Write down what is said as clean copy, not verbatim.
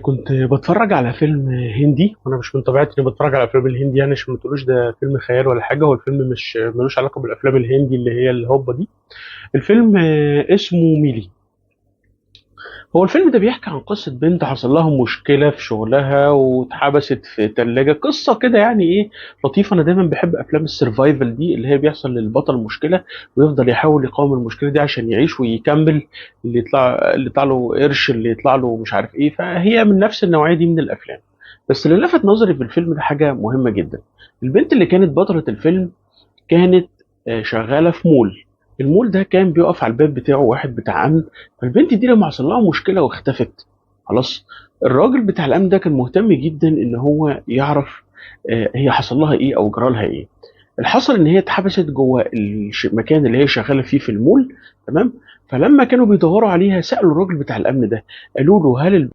كنت بتفرج على فيلم هندي، وانا مش من طبيعتي اني بتفرج على افلام الهندي، يعني عشان ما تقولوش ده فيلم خيال ولا حاجه. هو الفيلم مش ملوش علاقه بالافلام الهندي اللي هي الهوبا دي. الفيلم اسمه ميلي. هو الفيلم ده بيحكي عن قصة بنت حصل لها مشكلة في شغلها واتحبست في تلاجة، قصة كده يعني ايه لطيفة. انا دايما بحب افلام السرفايفل دي، اللي هي بيحصل للبطل مشكلة ويفضل يحاول يقاوم المشكلة دي عشان يعيش ويكمل. اللي يطلع له قرش، اللي يطلع له مش عارف ايه. فهي من نفس النوعية دي من الافلام. بس اللي لفت نظري في الفيلم ده حاجة مهمة جدا. البنت اللي كانت بطلة الفيلم كانت شغاله في مول. المول ده كان بيقف على الباب بتاعه واحد بتاع امن. فالبنت دي لما حصل لها مشكله واختفت خلاص، الراجل بتاع الامن ده كان مهتم جدا ان هو يعرف هي حصل لها ايه او جرى لها ايه. الحصل ان هي اتحبست جوه المكان اللي هي شغاله فيه في المول. تمام. فلما كانوا بيدوروا عليها سالوا الراجل بتاع الامن ده، قالوا له هل